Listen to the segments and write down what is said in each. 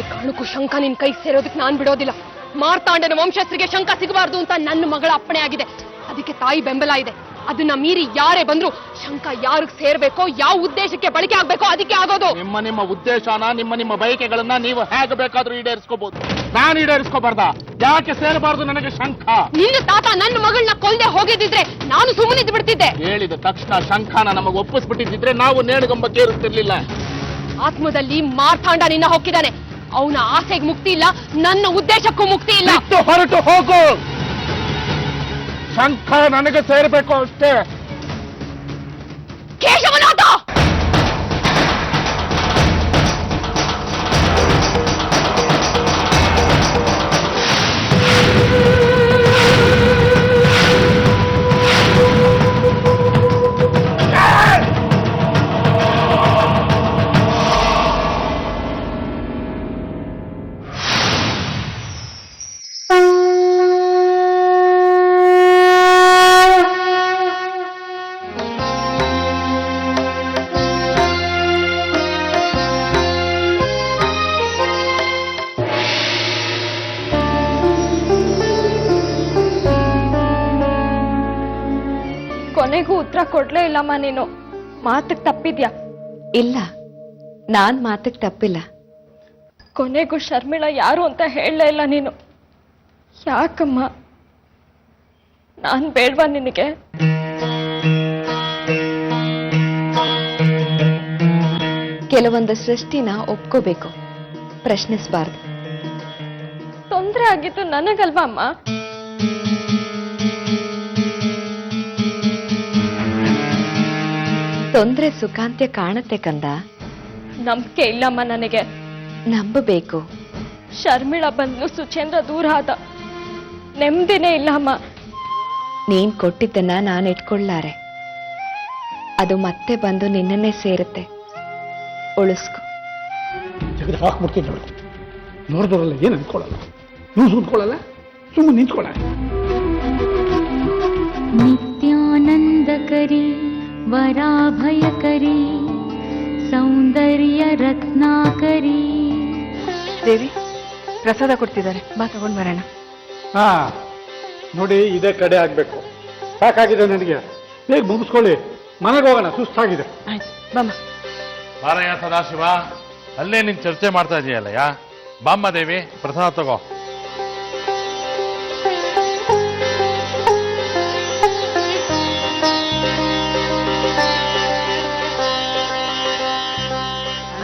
ಕಾರಣಕ್ಕೂ ಶಂಕ ನಿನ್ ಕೈ ಸೇರೋದಕ್ಕೆ ನಾನ್ ಬಿಡೋದಿಲ್ಲ. ಮಾರ್ತಾಂಡನ ವಂಶಸ್ಥರಿಗೆ ಶಂಕ ಸಿಗಬಾರ್ದು ಅಂತ ನನ್ನ ಮಗಳ ಅಪ್ಪಣೆ ಆಗಿದೆ. ಅದಕ್ಕೆ ತಾಯಿ ಬೆಂಬಲ ಇದೆ. ಅದನ್ನ ಮೀರಿ ಯಾರೇ ಬಂದ್ರು ಶಂಕ ಯಾರಿಗೆ ಸೇರ್ಬೇಕೋ, ಯಾವ ಉದ್ದೇಶಕ್ಕೆ ಬಳಕೆ ಆಗ್ಬೇಕೋ ಅದಕ್ಕೆ ಆಗೋದು. ನಿಮ್ಮ ಉದ್ದೇಶನ, ನಿಮ್ಮ ಬಯಕೆಗಳನ್ನ ನೀವು ಹೇಗೆ ಬೇಕಾದ್ರೂ ಈಡೇರಿಸ್ಕೋಬಹುದು. ನಾನು ಈಡೇರಿಸ್ಕೋಬಾರ್ದ? ಯಾಕೆ ಸೇರಬಾರ್ದು ನನಗೆ ಶಂಕ? ನಿನ್ನ ತಾತ ನನ್ನ ಮಗಳನ್ನ ಕೊಲ್ದೆ ಹೋಗಿದ್ದಿದ್ರೆ ನಾನು ಸುಮ್ಮನಿದ್ದು ಬಿಡ್ತಿದ್ದೆ. ಹೇಳಿದ ತಕ್ಷಣ ಶಂಖನ ನಮಗೆ ಒಪ್ಪಿಸ್ಬಿಟ್ಟಿದ್ರೆ ನಾವು ನೇಣುಗಂಬಕ್ಕೆ ಏರುತ್ತಿರ್ಲಿಲ್ಲ. ಆತ್ಮದಲ್ಲಿ ಮಾರ್ತಾಂಡ ನಿನ್ನ ಹೊಕ್ಕಿದ್ದಾನೆ. ಅವನ ಆಸೆಗೆ ಮುಕ್ತಿ ಇಲ್ಲ, ನನ್ನ ಉದ್ದೇಶಕ್ಕೂ ಮುಕ್ತಿ ಇಲ್ಲ. ಹೊರಟು ಹೋಗು. ಶಂಖ ನನಗೆ ಸೇರಬೇಕು ಅಷ್ಟೇ. ಕೇಶವನಾಥ, ಕೊನೆಗೂ ಉತ್ತರ ಕೊಡ್ಲೇ ಇಲ್ಲಮ್ಮ. ನೀನು ಮಾತಕ್ ತಪ್ಪಿದ್ಯಾ? ಇಲ್ಲ, ನಾನ್ ಮಾತಕ್ ತಪ್ಪಿಲ್ಲ. ಕೊನೆಗೂ ಶರ್ಮಿಳಾ ಯಾರು ಅಂತ ಹೇಳಲೇ ಇಲ್ಲ ನೀನು. ಯಾಕಮ್ಮ? ನಾನ್ ಬೇಡ್ವಾ ನಿನಗೆ? ಕೆಲವೊಂದು ಸೃಷ್ಟಿನ ಒಪ್ಕೋಬೇಕು, ಪ್ರಶ್ನಿಸಬಾರ್ದು. ತೊಂದ್ರೆ ಆಗಿತ್ತು ನನಗಲ್ವಾ ಅಮ್ಮ? ತೊಂದ್ರೆ ಸುಖಾಂತ್ಯ ಕಾಣುತ್ತೆ ಕಂದ. ನಂಬಿಕೆ ಇಲ್ಲಮ್ಮ ನನಗೆ. ನಂಬಬೇಕು. ಶರ್ಮಿಳಾ ಬಂದ್ಲು, ಸುಚೇಂದ್ರ ದೂರ ಆದ, ನೆಮ್ಮದಿನೇ ಇಲ್ಲಮ್ಮ. ನೀನ್ ಕೊಟ್ಟಿದ್ದನ್ನ ನಾನು ಇಟ್ಕೊಳ್ಳಾರೆ. ಅದು ಮತ್ತೆ ಬಂದು ನಿನ್ನನ್ನೇ ಸೇರುತ್ತೆ. ಉಳಿಸ್ಕೊ. ಜಗದ ಹಾಕ್ಬಿಡ್ತೀನಿ ನೋಡು. ನೋಡಿದವರಲ್ಲ ಏನು ಅನ್ಕೊಳ್ಳಲ್ಲ, ನೀವು ಸುಮ್ಕೊಳ್ಳಲ್ಲ, ಸುಮ್ಮನೆ ನಿಂತ್ಕೊಳ್ಳ. ನಿತ್ಯಾನಂದಕರಿ ವರಾಭಯಕರಿ ಸೌಂದರ್ಯ ರತ್ನಾಕರಿ. ದೇವಿ, ಪ್ರಸಾದ ಕೊಡ್ತಿದ್ದಾರೆ, ಬಾ ತಗೊಂಡ್ ಬರೋಣ. ಹಾ ನೋಡಿ, ಇದೇ ಕಡೆ ಆಗ್ಬೇಕು. ಸಾಕಾಗಿದೆ ನನಗೆ. ಬೇಗ ಮುಗಿಸ್ಕೊಳ್ಳಿ, ಮನೆಗೆ ಹೋಗೋಣ, ಸುಸ್ತಾಗಿದೆ. ಆಯ್ತು ಬಾಮ. ಮಾರಯ್ಯ ಸದಾಶಿವ, ಅಲ್ಲೇ ನೀನ್ ಚರ್ಚೆ ಮಾಡ್ತಾ ಇದೀಯಲ್ಲಯ್ಯ. ಬಾಮ್ಮ ದೇವಿ, ಪ್ರಸಾದ ತಗೋ.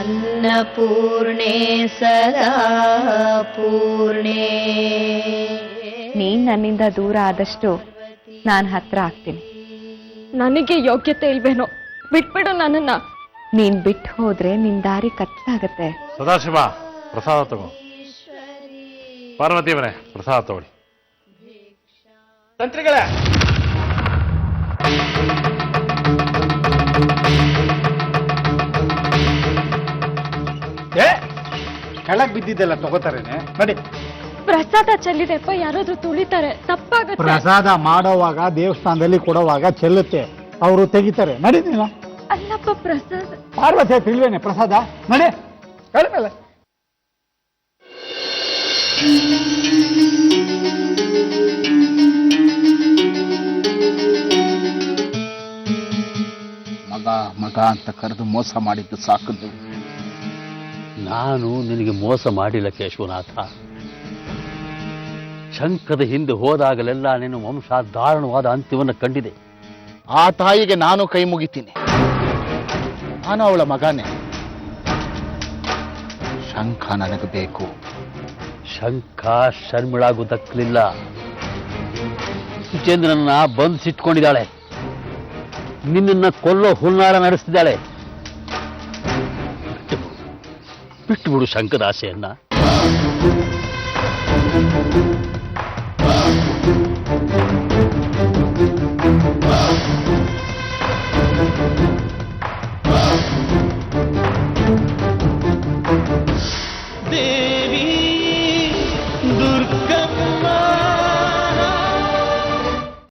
ಅನ್ನಪೂರ್ಣೆ ಸದಾ ಪೂರ್ಣೆ. ನೀನ್ ನನ್ನಿಂದ ದೂರ ಆದಷ್ಟು ನಾನ್ ಹತ್ರ ಆಗ್ತೀನಿ. ನನಗೆ ಯೋಗ್ಯತೆ ಇಲ್ವೇನೋ, ಬಿಟ್ಬಿಡು ನನ್ನನ್ನ. ನೀನ್ ಬಿಟ್ಟು ಹೋದ್ರೆ ನಿನ್ ದಾರಿ ಕತ್ಲಾಗತ್ತೆ. ಸದಾಶಿವ, ಪ್ರಸಾದ ತಗೋ. ಪಾರ್ವತಿಯವರೇ, ಪ್ರಸಾದ ತಗೊಳ್ಳಿ. ತಂತ್ರಿಗಳೇ, ಕೆಳಗ್ ಬಿದ್ದಿದ್ದೆಲ್ಲ ತಗೋತಾರೇನೆ. ನೋಡಿ, ಪ್ರಸಾದ ಚೆಲ್ಲಿದೆಪ್ಪ, ಯಾರಾದ್ರೂ ತುಳಿತಾರೆ, ತಪ್ಪಾಗುತ್ತೆ. ಪ್ರಸಾದ ಮಾಡೋವಾಗ ದೇವಸ್ಥಾನದಲ್ಲಿ ಕೊಡುವಾಗ ಚೆಲ್ಲುತ್ತೆ, ಅವರು ತೆಗಿತಾರೆ. ನಡಿ ನೀನು. ಅಲ್ಲಪ್ಪ, ಪ್ರಸಾದ ಪಾರ್ವತಿ ತಿಳಿವೇನೆ ಪ್ರಸಾದ. ನಡಿ ಮೇಲೆ. ಮಗ ಮಗ ಅಂತ ಕರೆದು ಮೋಸ ಮಾಡಿದ್ದು ಸಾಕದು. ನಾನು ನಿನಗೆ ಮೋಸ ಮಾಡಿಲ್ಲ ಕೇಶವನಾಥ. ಶಂಕದ ಹಿಂದೆ ಹೋದಾಗಲೆಲ್ಲ ನಿನ್ನ ವಂಶ ದಾರುಣವಾದ ಅಂತ್ಯವನ್ನು ಕಂಡಿದೆ. ಆ ತಾಯಿಗೆ ನಾನು ಕೈ ಮುಗಿತೀನಿ. ನಾನು ಅವಳ ಮಗನೇ. ಶಂಖ ನನಗೆ ಬೇಕು. ಶಂಖ ಶರ್ಮಿಳಾಗೂ ದಕ್ಕಲಿಲ್ಲ. ಸುಚೇಂದ್ರನ್ನ ಬಂಧಿಸಿಟ್ಕೊಂಡಿದ್ದಾಳೆ. ನಿನ್ನನ್ನ ಕೊಲ್ಲೋ ಹುನ್ನಾರ ನಡೆಸ್ತಿದ್ದಾಳೆ. ಬಿಟ್ಟುಬಿಡು ಶಂಕದ ಆಸೆಯನ್ನ.